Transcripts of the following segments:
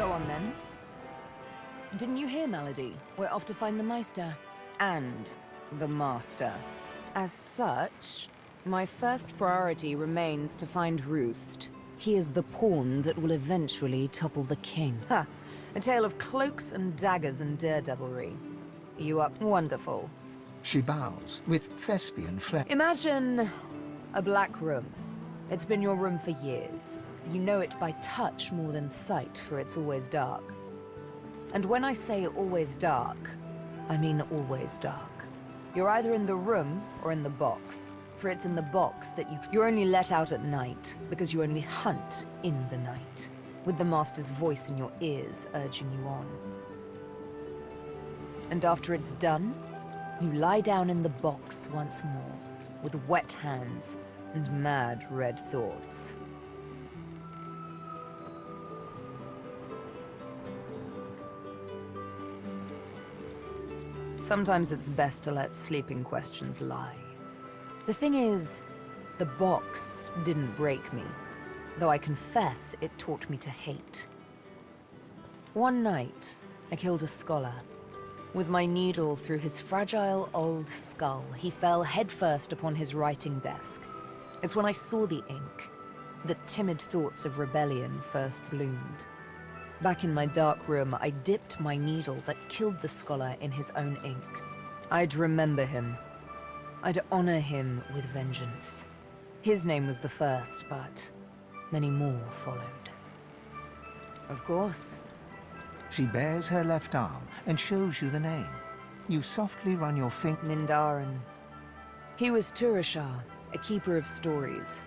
Go on then. Didn't you hear, Melody? We're off to find the Meister. And the Master. As such, my first priority remains to find Roost. He is the pawn that will eventually topple the king. Ha! A tale of cloaks and daggers and daredevilry. You are wonderful. She bows, with thespian flair. Imagine a black room. It's been your room for years. You know it by touch more than sight, for it's always dark. And when I say always dark, I mean always dark. You're either in the room or in the box, for it's in the box that you're only let out at night, because you only hunt in the night, with the Master's voice in your ears urging you on. And after it's done, you lie down in the box once more, with wet hands and mad red thoughts. Sometimes it's best to let sleeping questions lie. The thing is, the box didn't break me, though I confess it taught me to hate. One night, I killed a scholar. With my needle through his fragile old skull, he fell headfirst upon his writing desk. It's when I saw the ink that timid thoughts of rebellion first bloomed. Back in my dark room, I dipped my needle that killed the scholar in his own ink. I'd remember him. I'd honor him with vengeance. His name was the first, but many more followed. Of course. She bares her left arm and shows you the name. You softly run your finger. Nindaran. He was Turashar, a keeper of stories.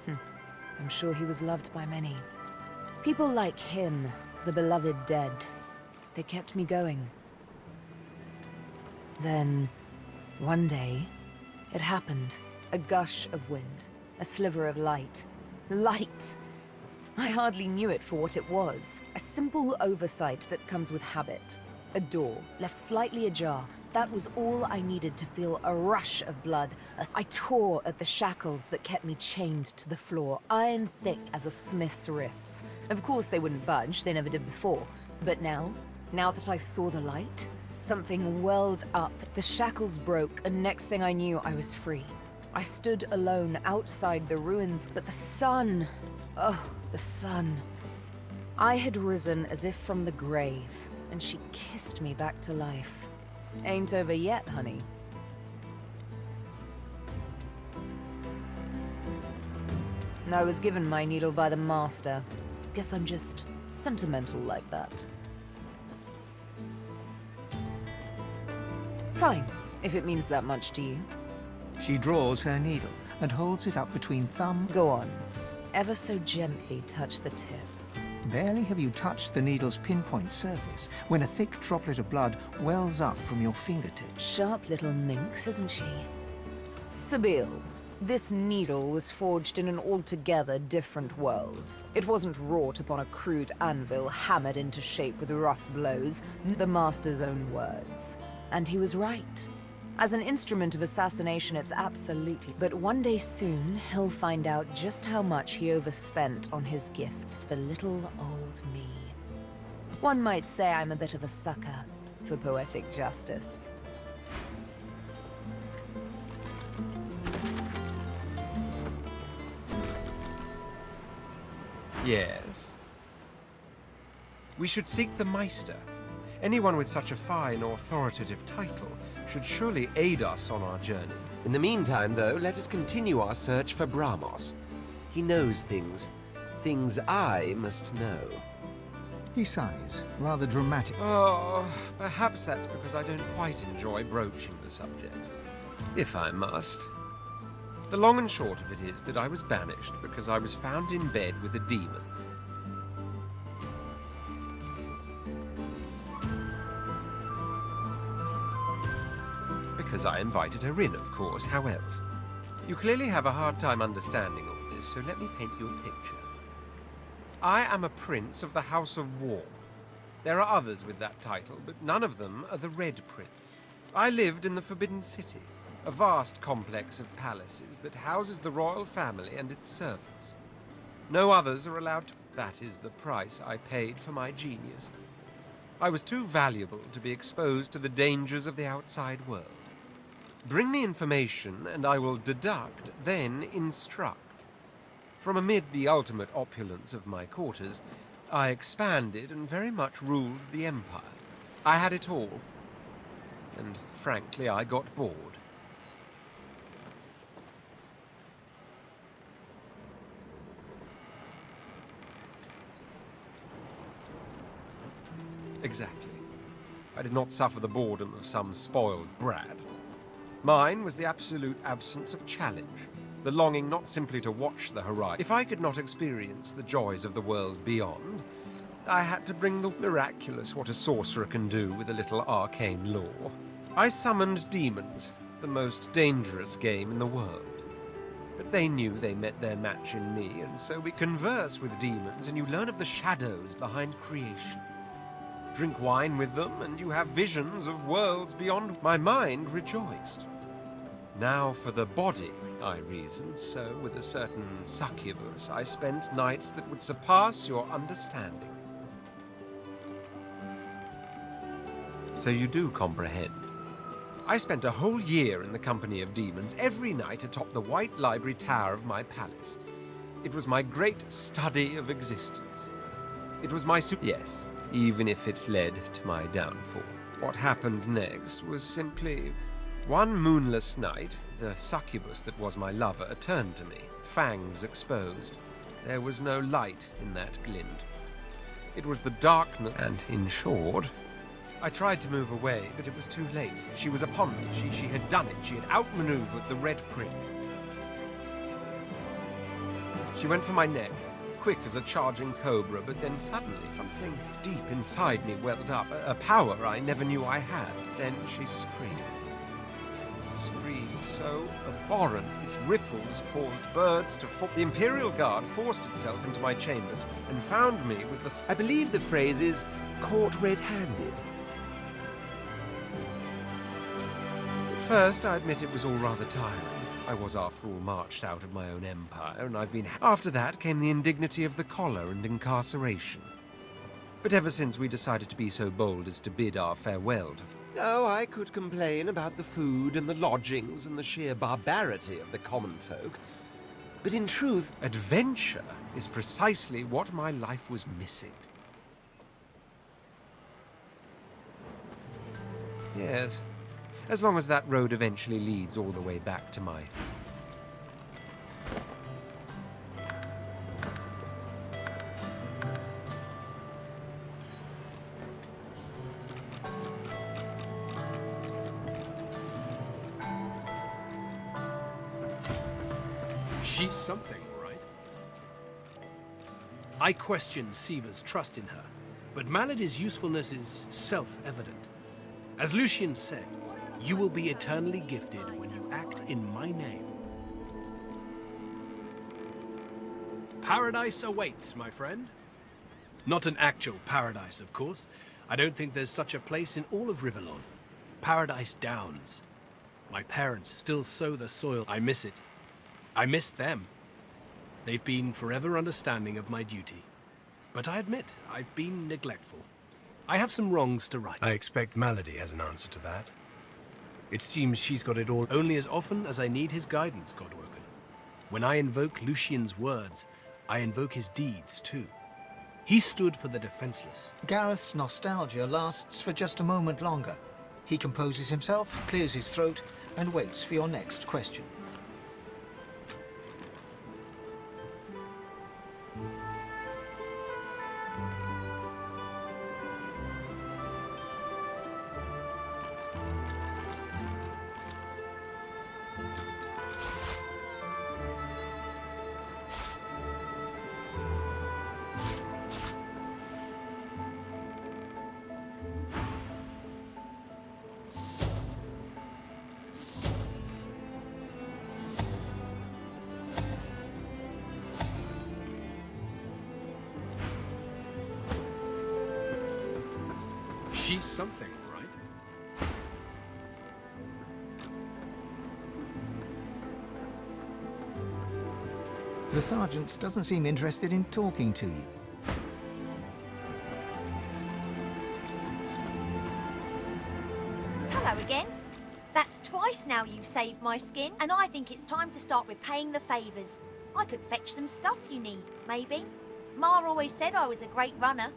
I'm sure he was loved by many. People like him, the beloved dead, they kept me going. Then, one day, it happened. A gush of wind, a sliver of light. Light! I hardly knew it for what it was. A simple oversight that comes with habit. A door, left slightly ajar. That was all I needed to feel a rush of blood. I tore at the shackles that kept me chained to the floor, iron thick as a smith's wrists. Of course they wouldn't budge, they never did before. But now that I saw the light, something welled up. The shackles broke, and next thing I knew, I was free. I stood alone outside the ruins, but the sun... Oh, the sun. I had risen as if from the grave, and she kissed me back to life. Ain't over yet, honey. I was given my needle by the Master. Guess I'm just sentimental like that. Fine, if it means that much to you. She draws her needle and holds it up between thumb. Go on. Ever so gently touch the tip. Barely have you touched the needle's pinpoint surface when a thick droplet of blood wells up from your fingertips. Sharp little minx, isn't she? Sabine, this needle was forged in an altogether different world. It wasn't wrought upon a crude anvil hammered into shape with rough blows, the Master's own words. And he was right. As an instrument of assassination, it's absolutely... But one day soon, he'll find out just how much he overspent on his gifts for little old me. One might say I'm a bit of a sucker for poetic justice. Yes? We should seek the Meister. Anyone with such a fine, authoritative title should surely aid us on our journey. In the meantime, though, let us continue our search for Bramos. He knows things. Things I must know. He sighs, rather dramatic. Oh, perhaps that's because I don't quite enjoy broaching the subject. If I must. The long and short of it is that I was banished because I was found in bed with a demon. Because I invited her in, of course. How else? You clearly have a hard time understanding all this, so let me paint you a picture. I am a prince of the House of War. There are others with that title, but none of them are the Red Prince. I lived in the Forbidden City, a vast complex of palaces that houses the royal family and its servants. No others are allowed to... That is the price I paid for my genius. I was too valuable to be exposed to the dangers of the outside world. Bring me information, and I will deduct, then instruct. From amid the ultimate opulence of my quarters, I expanded and very much ruled the Empire. I had it all. And frankly, I got bored. Exactly. I did not suffer the boredom of some spoiled brat. Mine was the absolute absence of challenge, the longing not simply to watch the horizon. If I could not experience the joys of the world beyond, I had to bring the miraculous what a sorcerer can do with a little arcane lore. I summoned demons, the most dangerous game in the world. But they knew they met their match in me, and so we converse with demons and you learn of the shadows behind creation. Drink wine with them, and you have visions of worlds beyond. My mind rejoiced. Now for the body, I reasoned, so with a certain succubus I spent nights that would surpass your understanding. So you do comprehend. I spent a whole year in the company of demons, every night atop the white library tower of my palace. It was my great study of existence. It was my yes. Even if it led to my downfall. What happened next was simply... One moonless night, the succubus that was my lover turned to me, fangs exposed. There was no light in that glint. It was the darkness, and in short... I tried to move away, but it was too late. She was upon me. She had done it. She had outmaneuvered the Red Prince. She went for my neck, quick as a charging cobra, but then suddenly something deep inside me welled up, a power I never knew I had. Then she screamed. A scream so abhorrent its ripples caused birds to fall. The Imperial Guard forced itself into my chambers and found me with the... I believe the phrase is caught red-handed. At first, I admit it was all rather tiring. I was, after all, marched out of my own empire, and I've been... After that came the indignity of the collar and incarceration. But ever since we decided to be so bold as to bid our farewell to... Oh, I could complain about the food and the lodgings and the sheer barbarity of the common folk. But in truth... Adventure is precisely what my life was missing. Yes. As long as that road eventually leads all the way back to my... She's something, right? I question Siva's trust in her, but Malady's usefulness is self-evident. As Lucian said, you will be eternally gifted when you act in my name. Paradise awaits, my friend. Not an actual paradise, of course. I don't think there's such a place in all of Rivellon. Paradise Downs. My parents still sow the soil. I miss it. I miss them. They've been forever understanding of my duty. But I admit, I've been neglectful. I have some wrongs to right. I expect Malady has an answer to that. It seems she's got it all only as often as I need his guidance, Godwoken. When I invoke Lucian's words, I invoke his deeds too. He stood for the defenseless. Gareth's nostalgia lasts for just a moment longer. He composes himself, clears his throat, and waits for your next question. She's something, right? The sergeant doesn't seem interested in talking to you. again. That's twice now you've saved my skin, and I think it's time to start repaying the favours. I could fetch some stuff you need, maybe. Ma always said I was a great runner.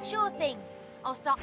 Sure thing. I'll start...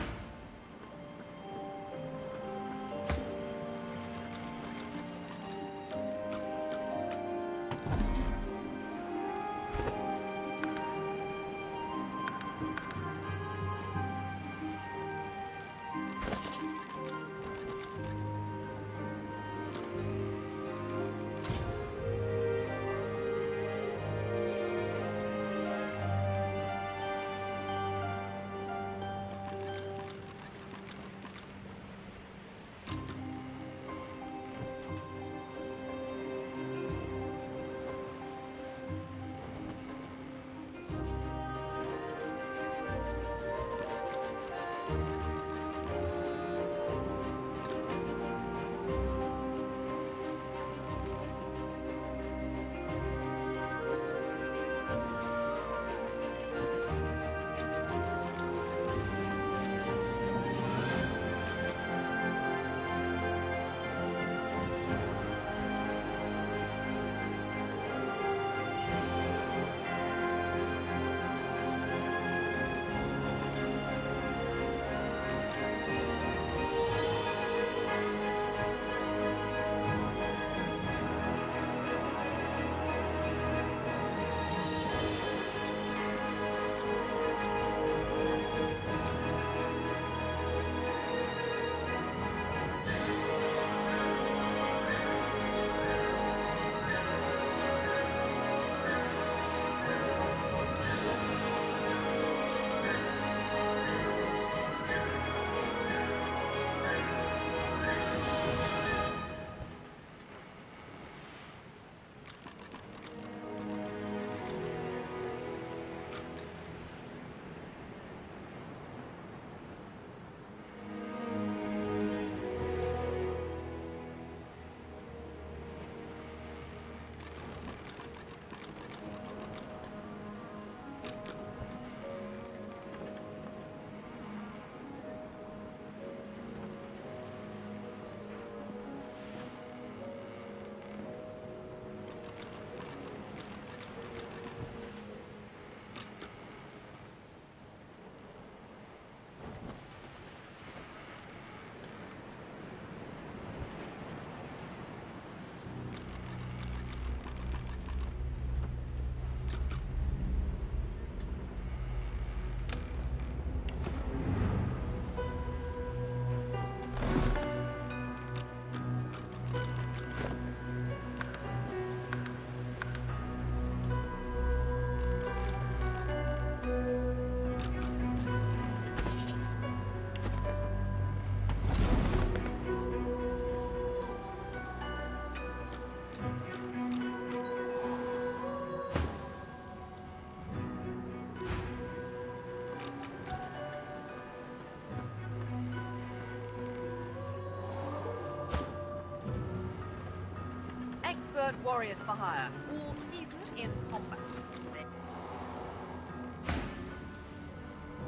Expert warriors for hire, all seasoned in combat.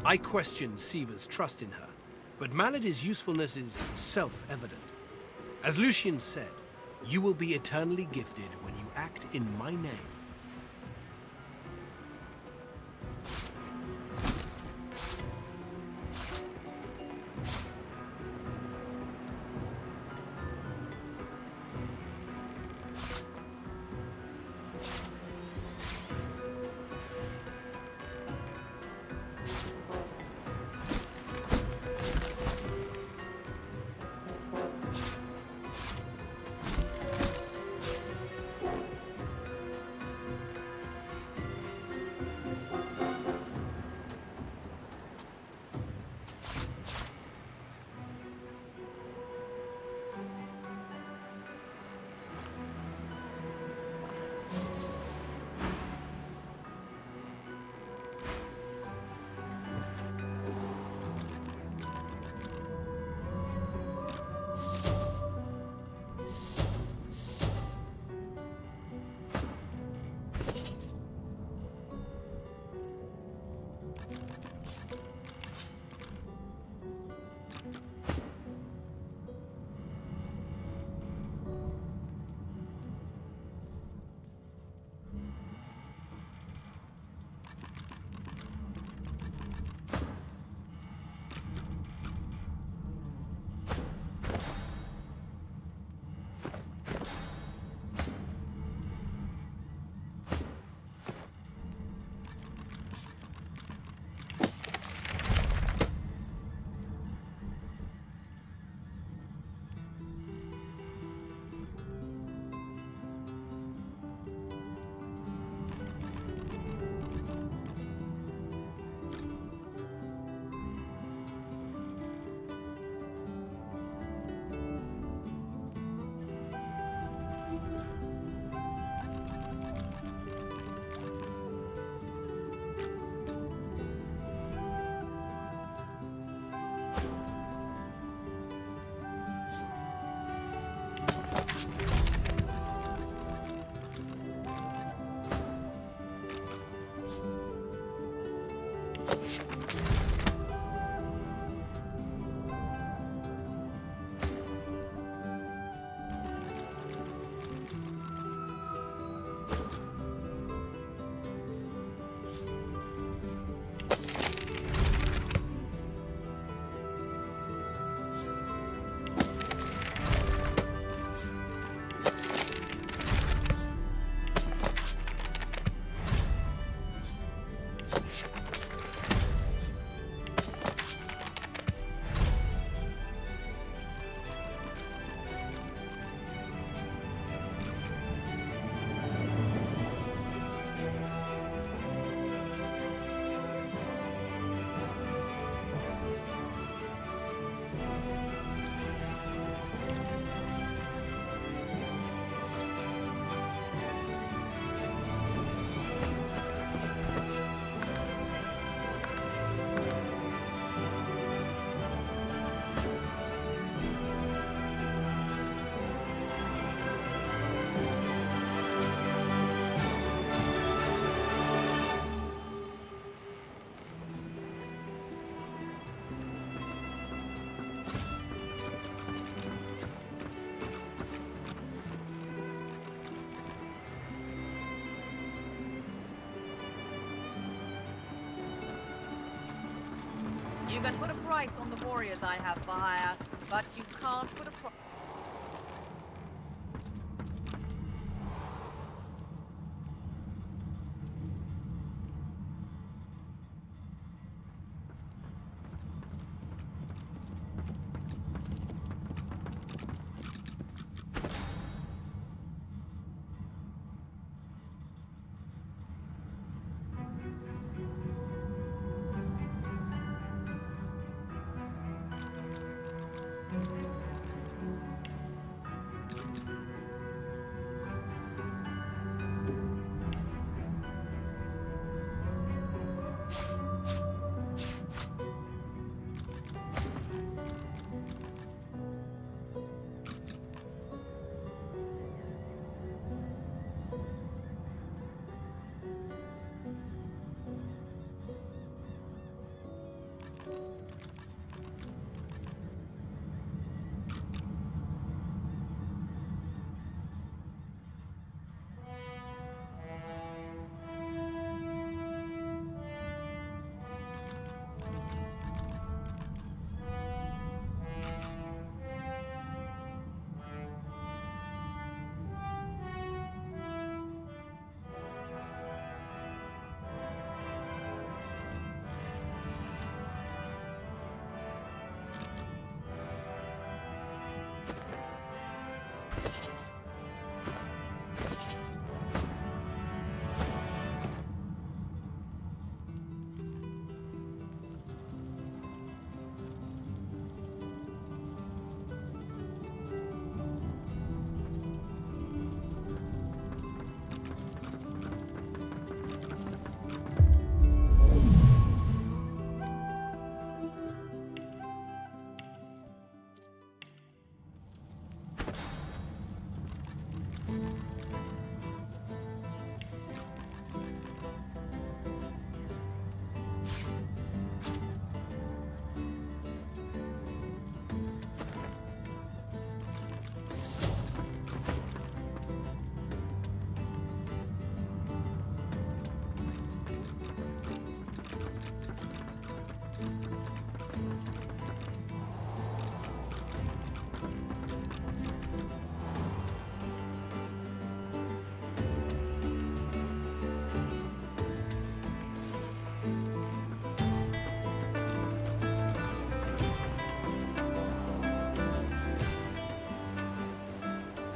I question Siva's trust in her, but Malady's usefulness is self-evident. As Lucian said, you will be eternally gifted when you act in my name. can put a price on the warriors I have for hire, but you can't put a price.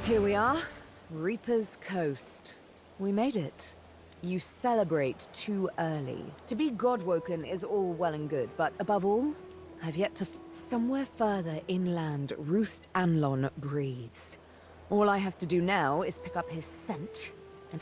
Here we are, Reaper's Coast. We made it. You celebrate too early. To be godwoken is all well and good, but above all, I've yet to somewhere further inland, Roost Anlon breathes. All I have to do now is pick up his scent and...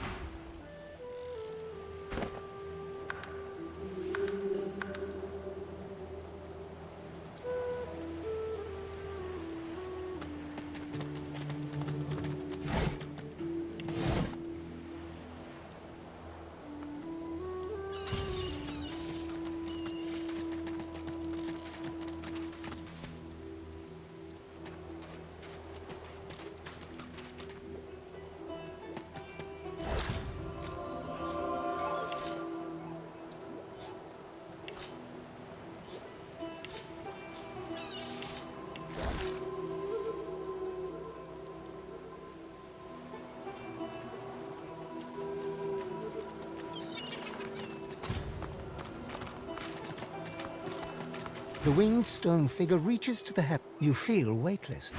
The winged stone figure reaches to the heaven. You feel weightless.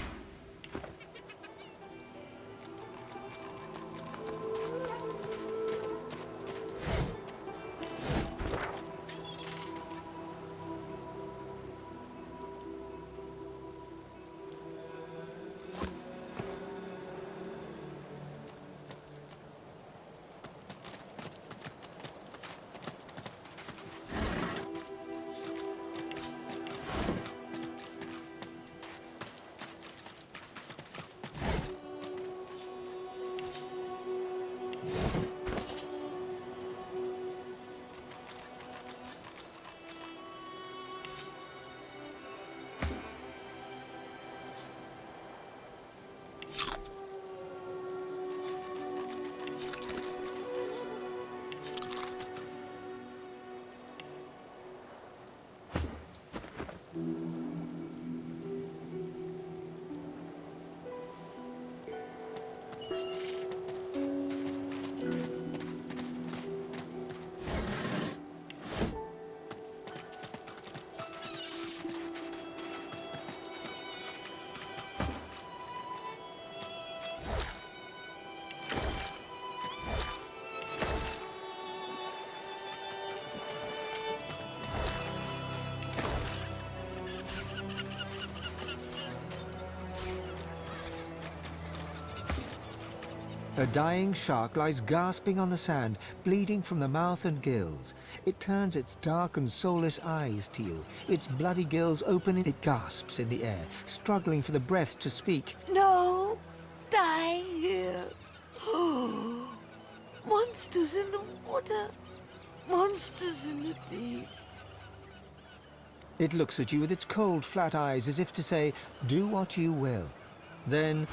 A dying shark lies gasping on the sand, bleeding from the mouth and gills. It turns its dark and soulless eyes to you. Its bloody gills open, it gasps in the air, struggling for the breath to speak. No! Die here! Monsters in the water! Monsters in the deep! It looks at you with its cold, flat eyes as if to say, do what you will. Then...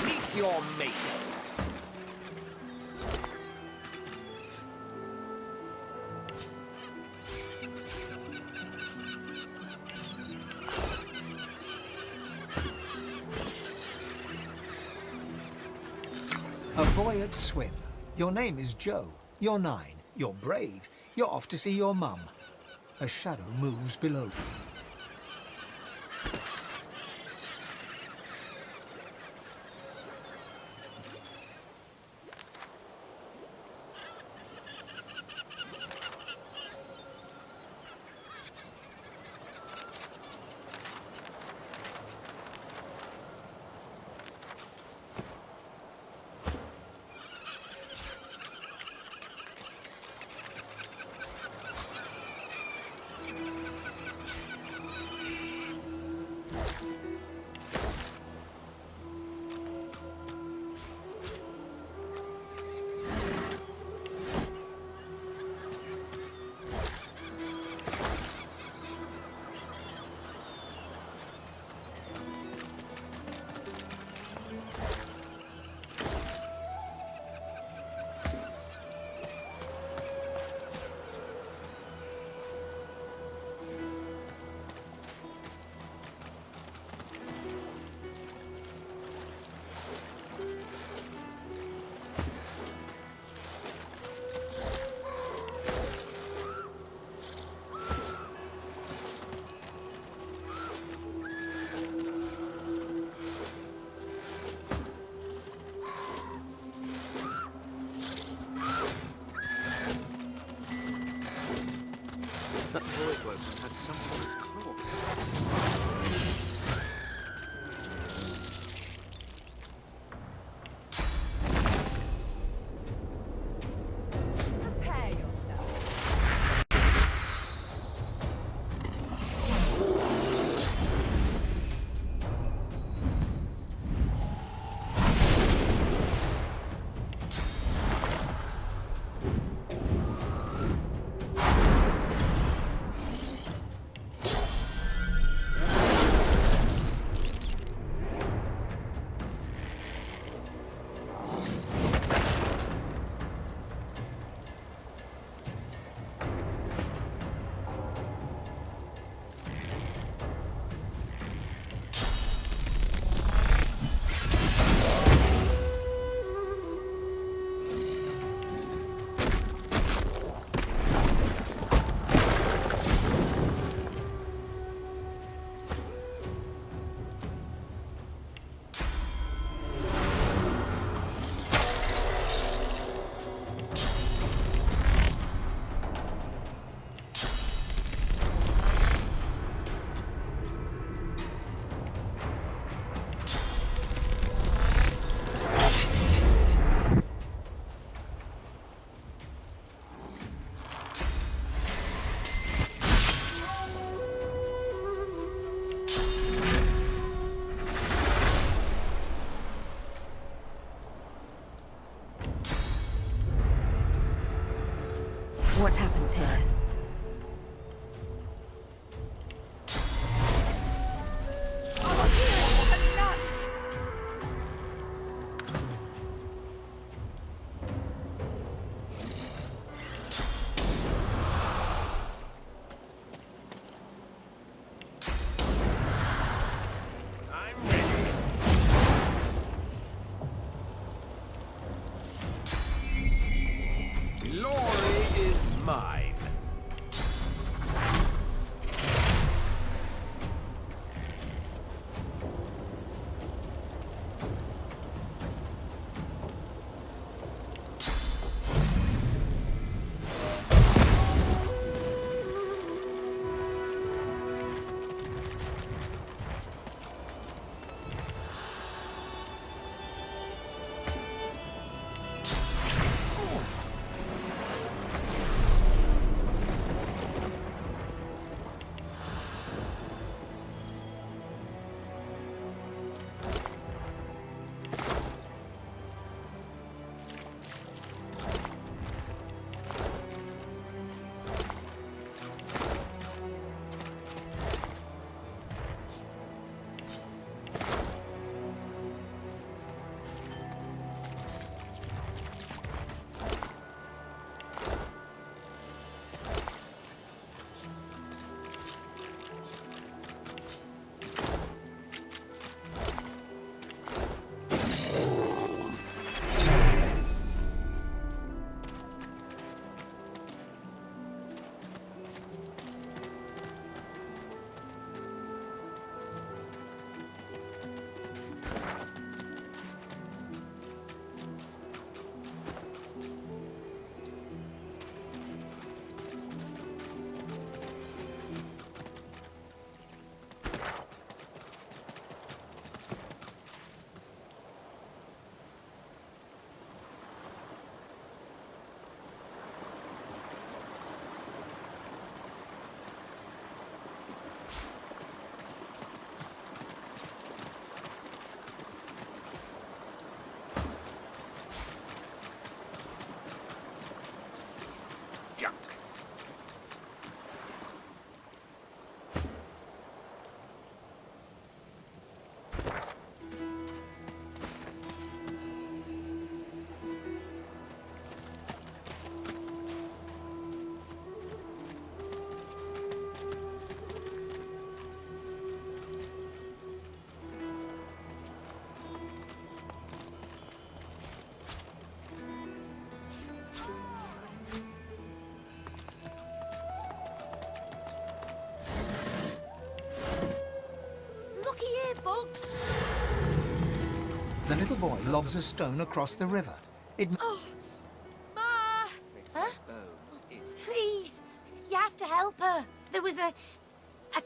Meet your mate. A boy at swim. Your name is Joe. You're 9. You're brave. You're off to see your mum. A shadow moves below. That void woven had something on its claws. Prepare yourself. What happened here? Glory is mine. The little boy lobs a stone across the river. It Ma! Huh? Please, you have to help her. There was a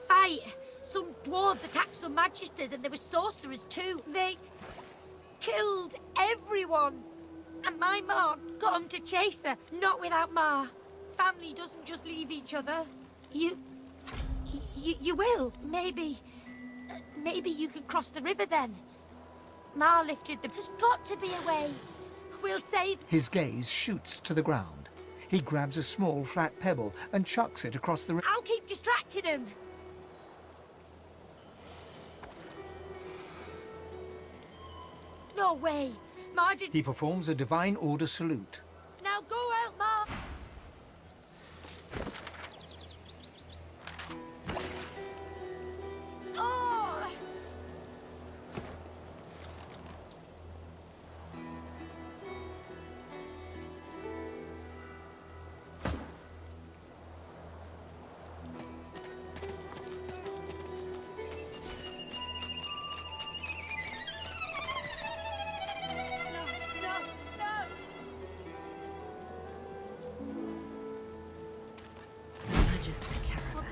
fight. Some dwarves attacked some magisters and there were sorcerers too. They killed everyone. And my ma got 'em to chase her. Not without Ma. Family doesn't just leave each other. You will. Maybe you could cross the river then. Ma lifted the... There's got to be a way. We'll save... His gaze shoots to the ground. He grabs a small flat pebble and chucks it across the river. I'll keep distracting him. No way. Ma didn't... He performs a divine order salute. Now go out, Ma. Oh! Just a caravan.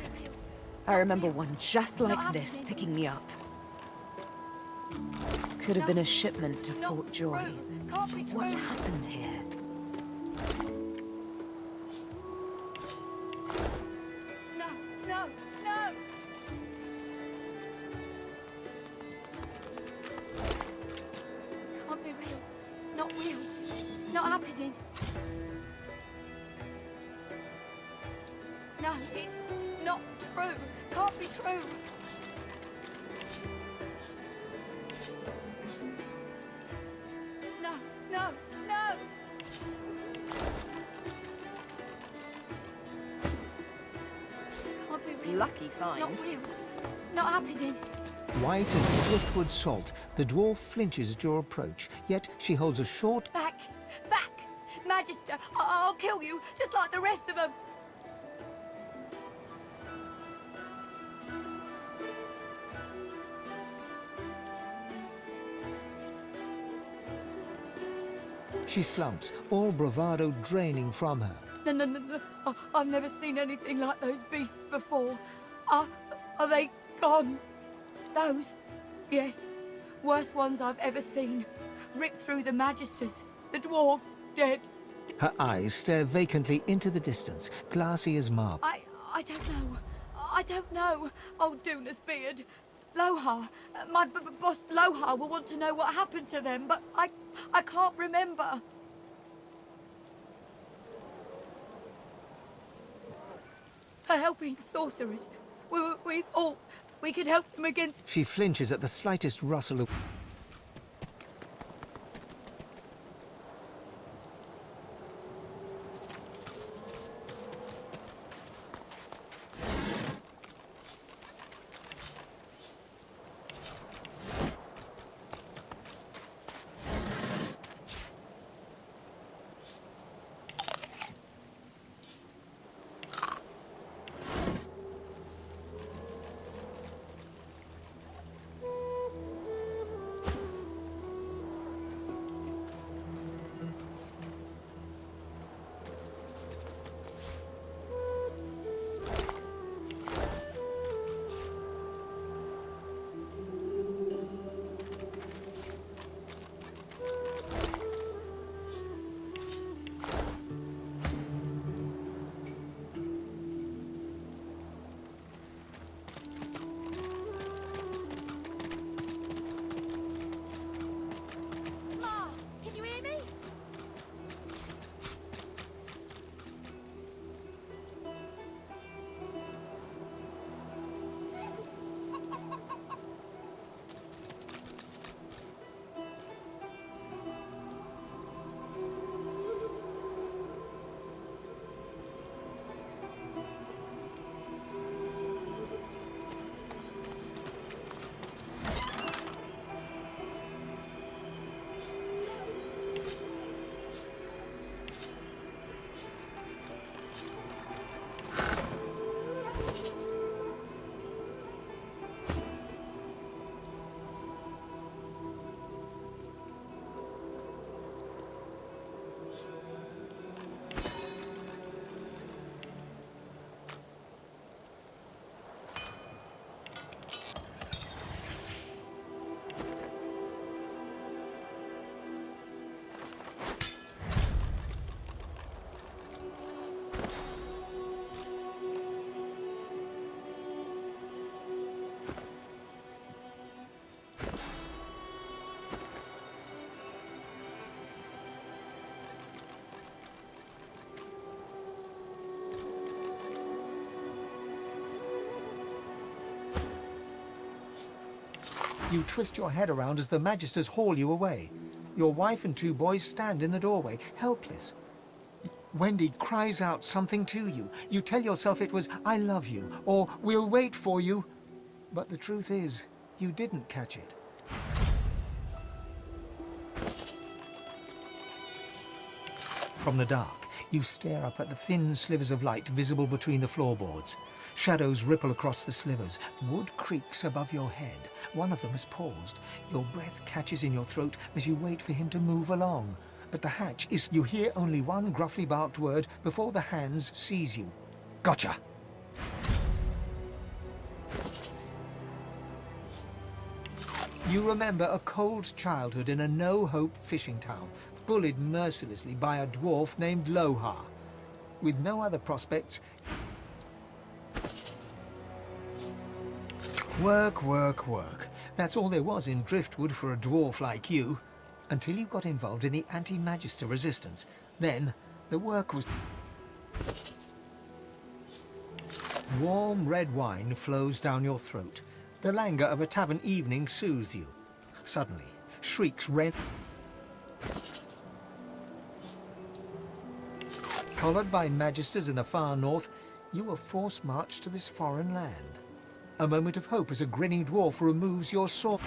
I remember one just like this picking me up. Could have been a shipment to Fort Joy. What happened here? No. Can't be real. Not real. Not happening. No, it's not true. Can't be true. No. Can't be real. Lucky find. Not real. Not happening. White as driftwood salt, the dwarf flinches at your approach, yet she holds a short... Back. Magister, I'll kill you, just like the rest of them. She slumps, all bravado draining from her. No. I've never seen anything like those beasts before. Are they gone? Those? Yes. Worst ones I've ever seen. Ripped through the magisters. The dwarves dead. Her eyes stare vacantly into the distance, glassy as marble. I don't know. Old Duna's beard. Lohar. My boss Lohar will want to know what happened to them, but I can't remember. They're helping sorcerers. We thought we could help them against... She flinches at the slightest rustle of... You twist your head around as the Magisters haul you away. Your wife and 2 boys stand in the doorway, helpless. Wendy cries out something to you. You tell yourself it was, "I love you," or "We'll wait for you." But the truth is, you didn't catch it. From the dark, you stare up at the thin slivers of light visible between the floorboards. Shadows ripple across the slivers. Wood creaks above your head. One of them has paused. Your breath catches in your throat as you wait for him to move along. But the hatch is... You hear only one gruffly barked word before the hands seize you. Gotcha! You remember a cold childhood in a no-hope fishing town, bullied mercilessly by a dwarf named Loha. With no other prospects... Work, work, work. That's all there was in Driftwood for a dwarf like you. Until you got involved in the anti-magister resistance. Then, the work was... Warm red wine flows down your throat. The languor of a tavern evening soothes you. Suddenly, shrieks rend... Collared by magisters in the far north, you were force-marched to this foreign land. A moment of hope as a grinning dwarf removes your sword.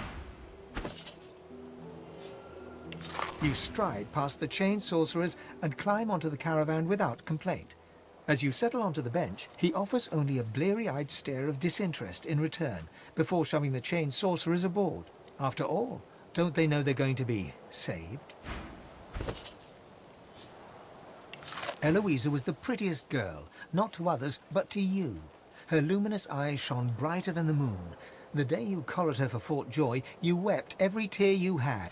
You stride past the chained sorcerers and climb onto the caravan without complaint. As you settle onto the bench, he offers only a bleary-eyed stare of disinterest in return, before shoving the chained sorcerers aboard. After all, don't they know they're going to be saved? Eloisa was the prettiest girl, not to others, but to you. Her luminous eyes shone brighter than the moon. The day you collared her for Fort Joy, you wept every tear you had.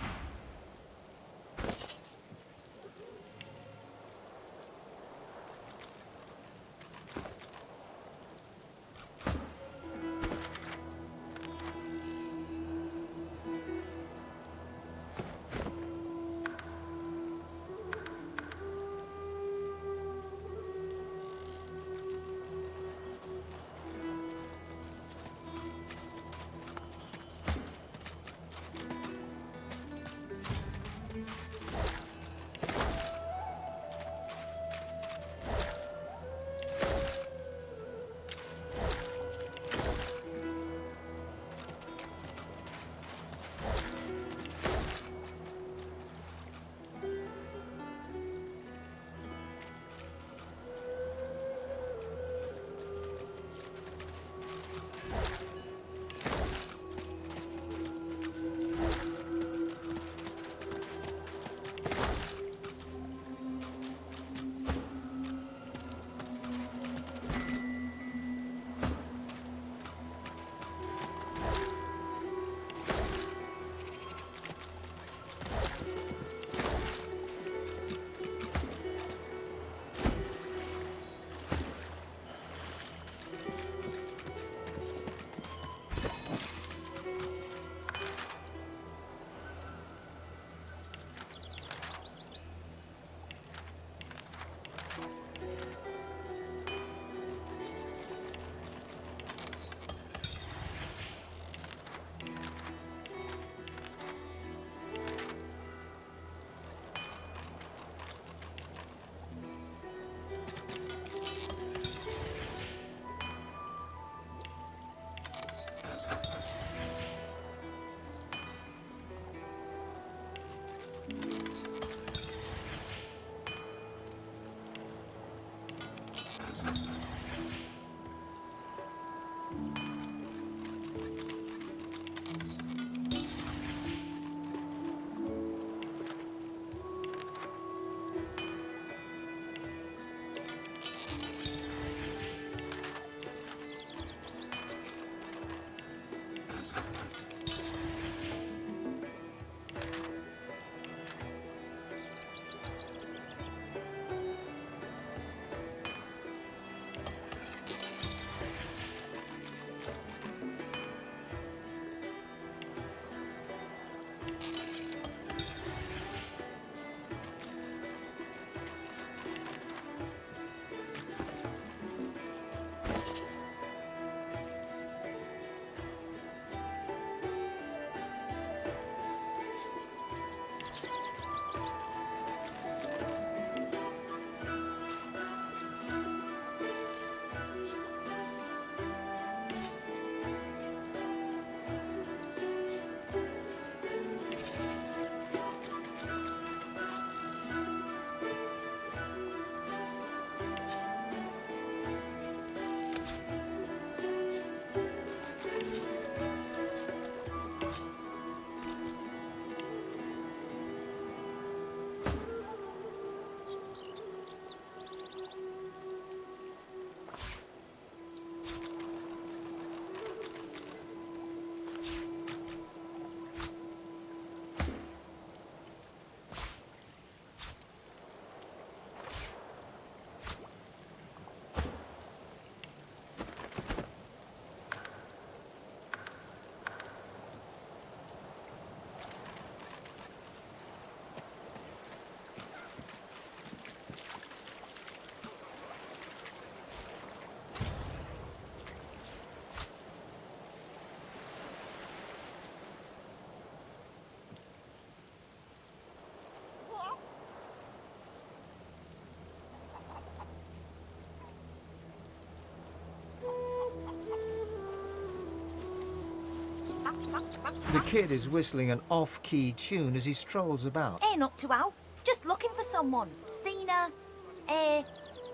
The kid is whistling an off-key tune as he strolls about. Ain't up to how. Just looking for someone. Seen a...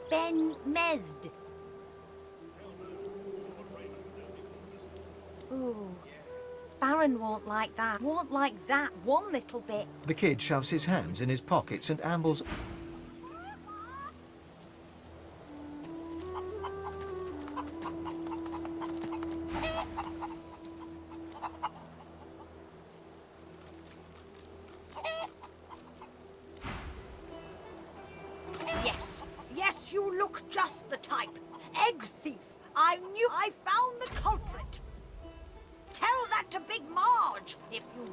Ben Mesd. Ooh. Baron won't like that. Won't like that one little bit. The kid shoves his hands in his pockets and ambles... Yes. Yes, you look just the type. Egg thief. I knew I found the culprit. Tell that to Big Marge, if you...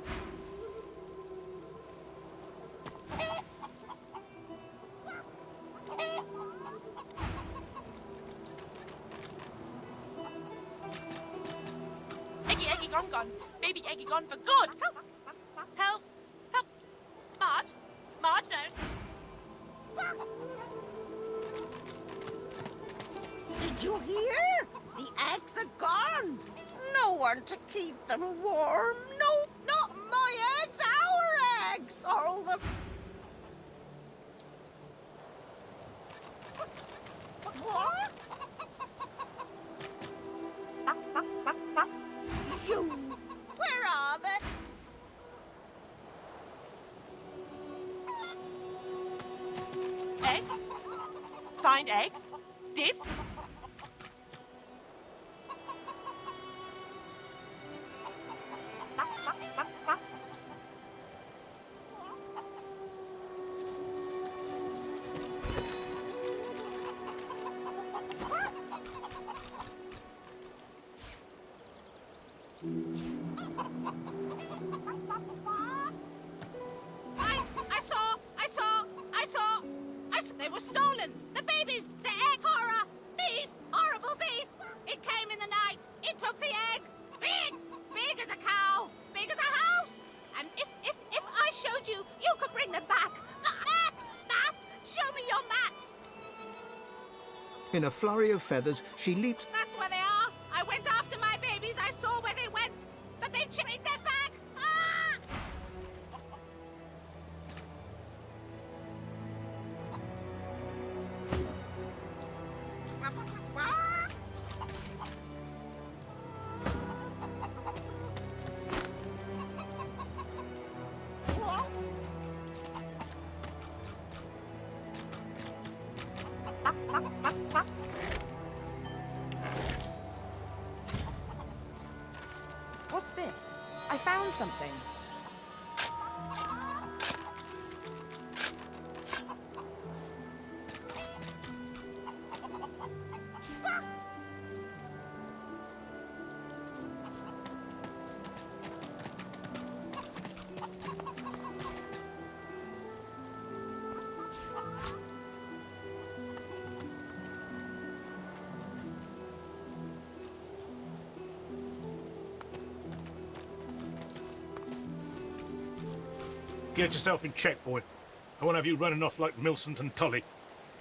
Eggy gone. Baby Eggy gone for good. Help! Help! Help! Marge! Marge, no! Did you hear? The eggs are gone. No one to keep them warm. No, not my eggs, our eggs. All the... What? You... Where are they? Eggs? Find eggs? Did? They were stolen! The babies! The egg! Horror! Thief! Horrible thief! It came in the night! It took the eggs! Big! Big as a cow! Big as a house! And if I showed you, you could bring them back! Map! Map! Show me your map! In a flurry of feathers, she leaps... That's where they are! I went after my babies, I saw where they went! But they carried them back! Ah! What's this? I found something. Get yourself in check, boy. I won't have you running off like Millicent and Tully.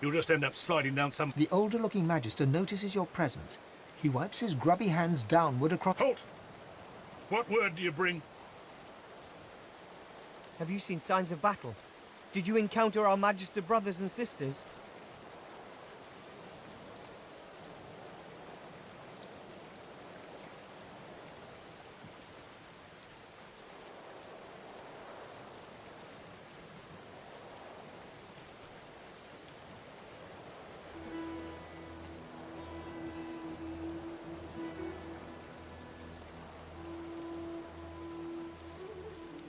You'll just end up sliding down some... The older-looking Magister notices your presence. He wipes his grubby hands downward across... Halt! What word do you bring? Have you seen signs of battle? Did you encounter our Magister brothers and sisters?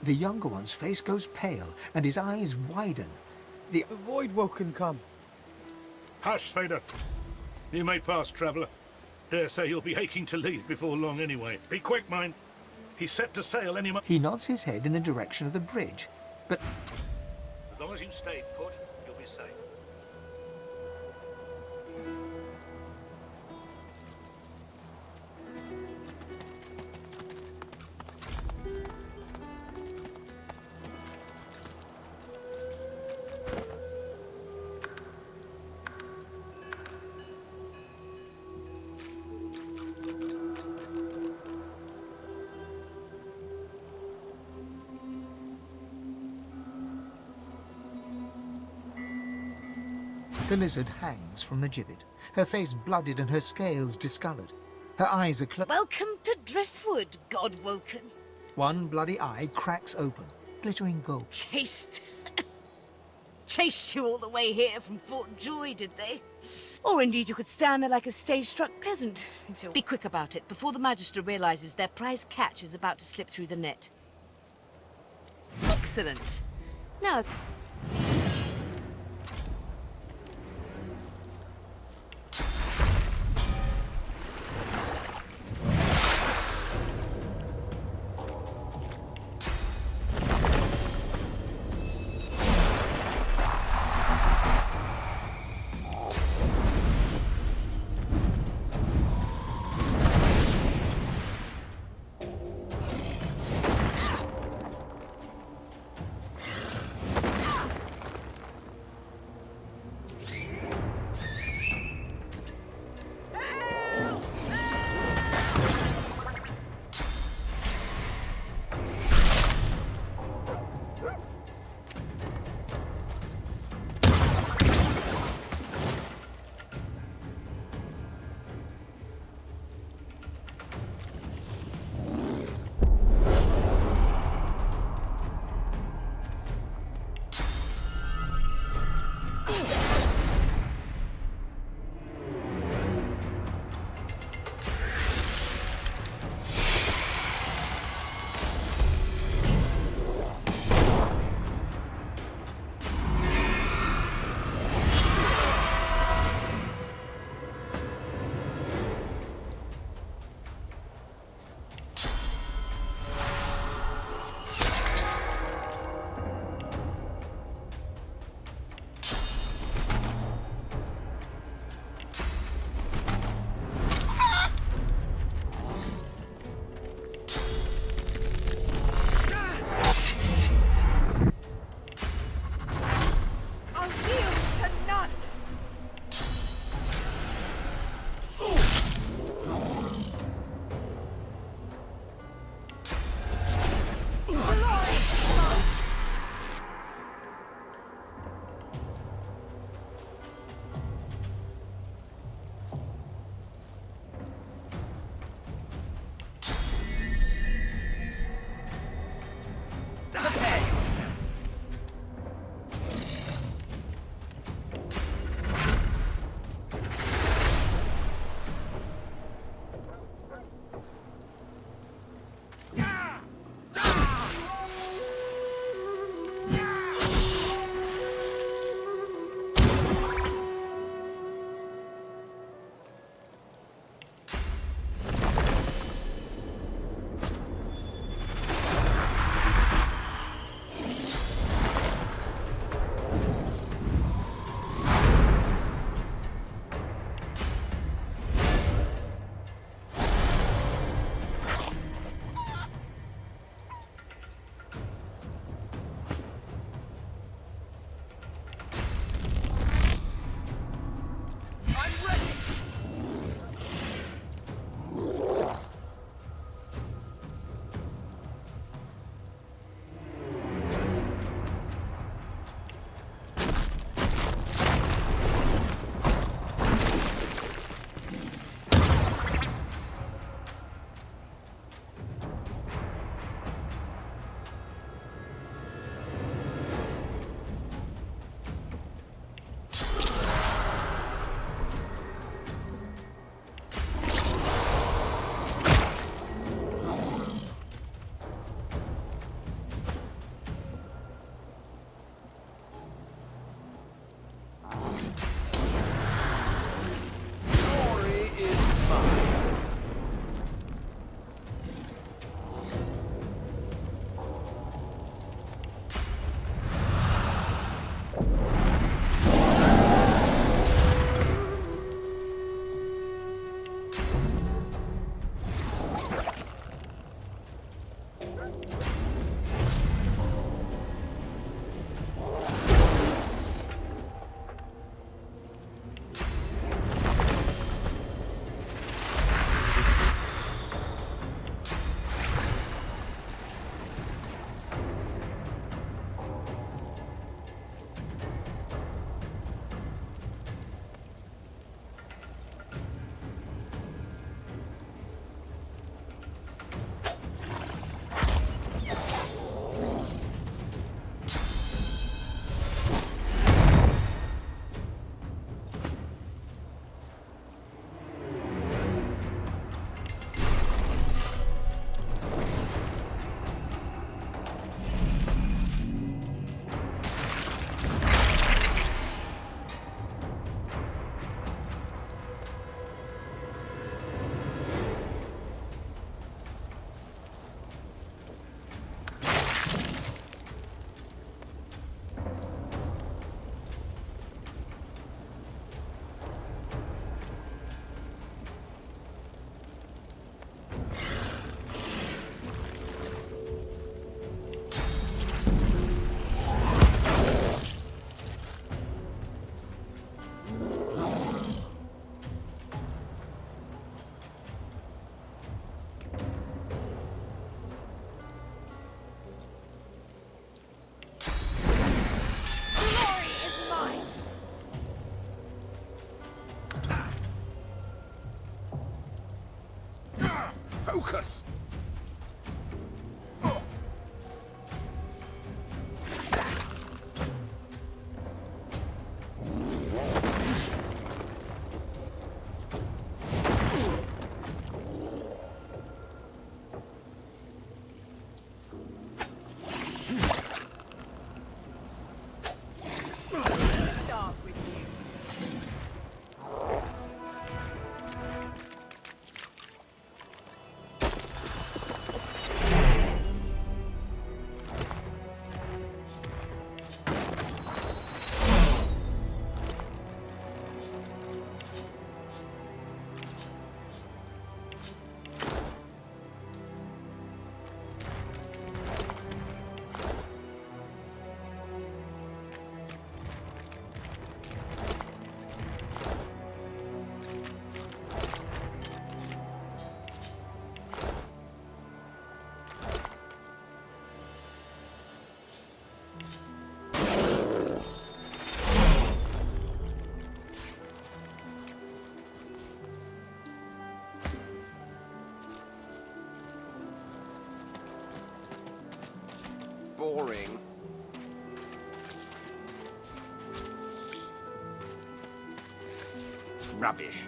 The younger one's face goes pale, and his eyes widen. The Void Woken come. Hush, Fader. You may pass, traveller. Dare say you'll be aching to leave before long anyway. Be quick, mind. He's set to sail any moment. He nods his head in the direction of the bridge, but... As long as you stay put, you'll be safe. The lizard hangs from the gibbet, her face blooded and her scales discoloured. Her eyes are closed. Welcome to Driftwood, God-woken. One bloody eye cracks open, glittering gold. Chased you all the way here from Fort Joy, did they? Or indeed you could stand there like a stage-struck peasant. Be quick about it, before the Magister realizes their prize catch is about to slip through the net. Excellent. Now... Focus! Boring. Rubbish.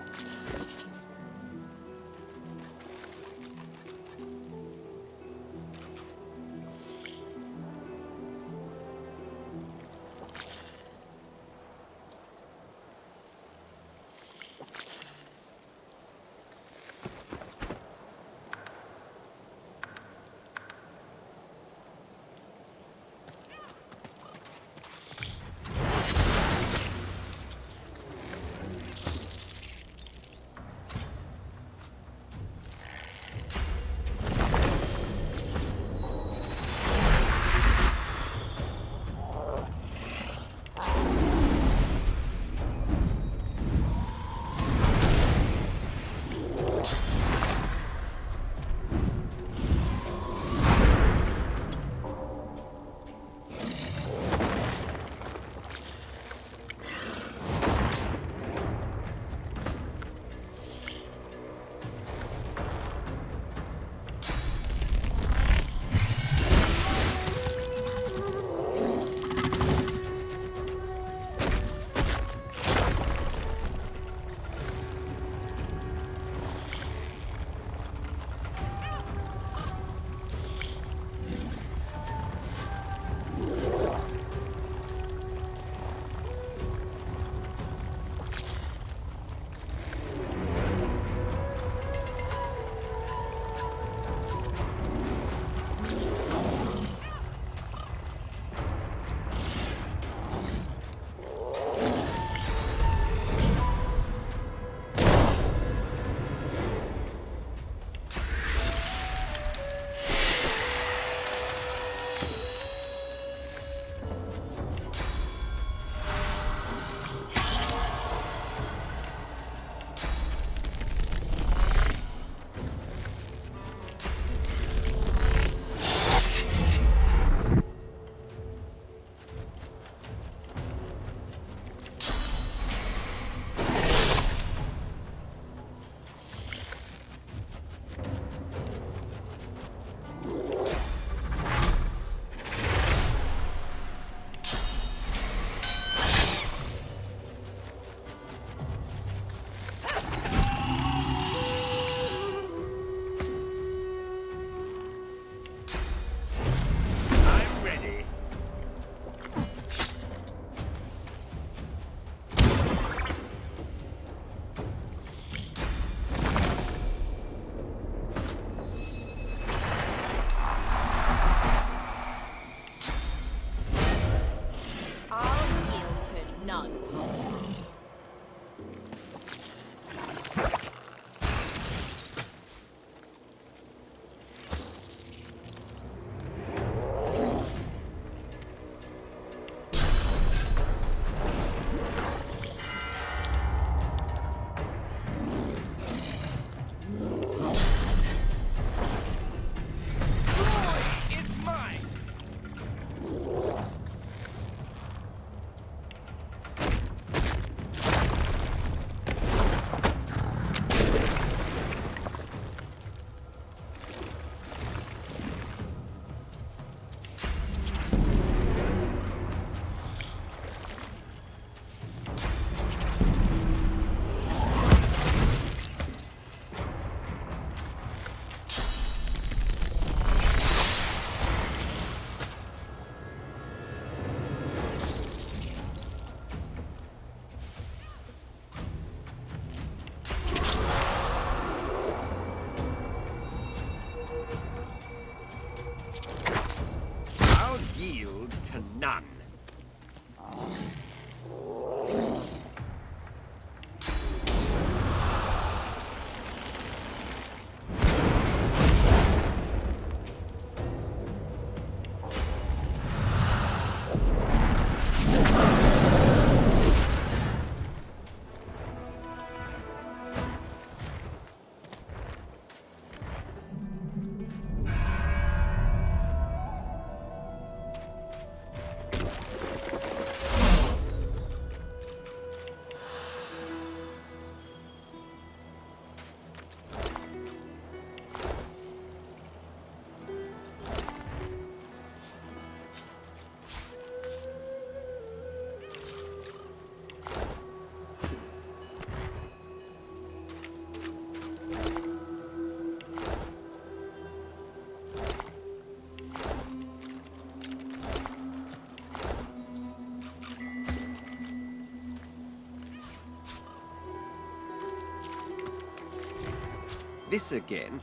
This again.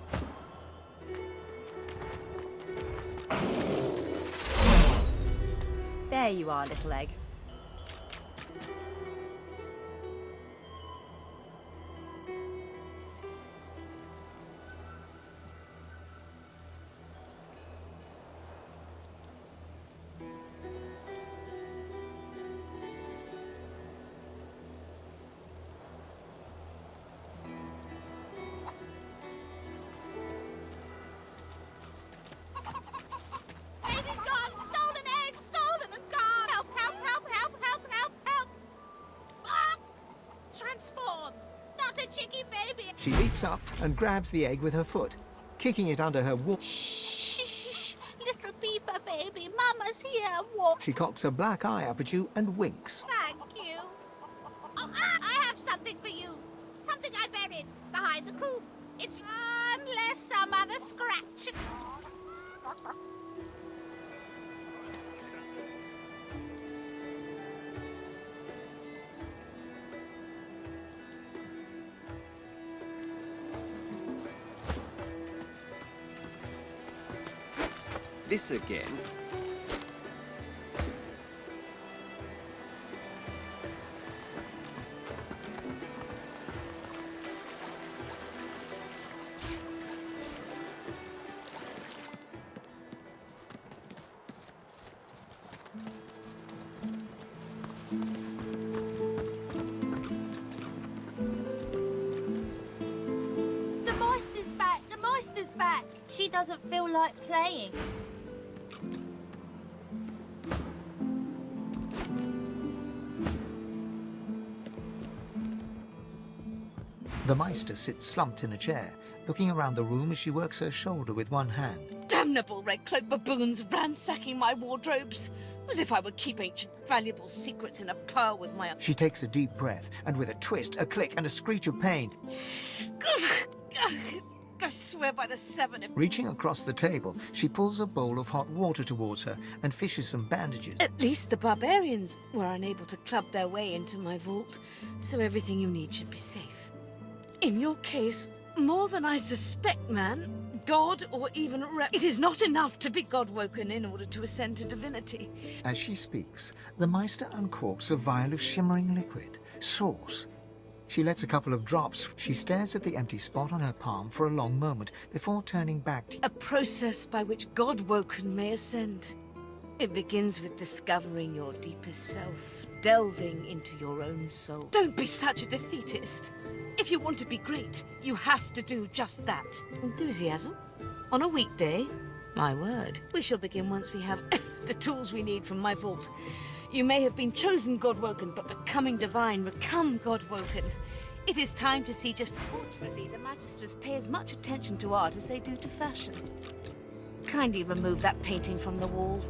There you are, little egg. Baby's gone! Stolen egg! Stolen and gone! Help, help, help, help, help, help, help! Ah! Transform! Not a chicky baby! She leaps up and grabs the egg with her foot, kicking it under her wall. Shh! Little beaver baby, Mama's here! Walk! She cocks a black eye up at you and winks. Thank you! Oh, I have something for you! Something I buried behind the coop. It's unless some other scratch. This again. The Meister's back! The Meister's back! She doesn't feel like playing. The Meister sits slumped in a chair, looking around the room as she works her shoulder with one hand. Damnable red cloak baboons ransacking my wardrobes. As if I would keep ancient valuable secrets in a pile with my... She takes a deep breath, and with a twist, a click, and a screech of pain, I swear by the seven if... reaching across the table, she pulls a bowl of hot water towards her and fishes some bandages. At least the barbarians were unable to club their way into my vault, so everything you need should be safe. In your case, more than I suspect, man. God or even it is not enough to be God-woken in order to ascend to divinity. As she speaks, the Meister uncorks a vial of shimmering liquid, sauce. She lets a couple of drops. She stares at the empty spot on her palm for a long moment before turning back to... A process by which God-woken may ascend. It begins with discovering your deepest self, delving into your own soul. Don't be such a defeatist. If you want to be great, you have to do just that. Enthusiasm? On a weekday? My word. We shall begin once we have the tools we need from my vault. You may have been chosen God-woken, but becoming divine, become God-woken. It is time to see just... Fortunately, the Magisters pay as much attention to art as they do to fashion. Kindly remove that painting from the wall.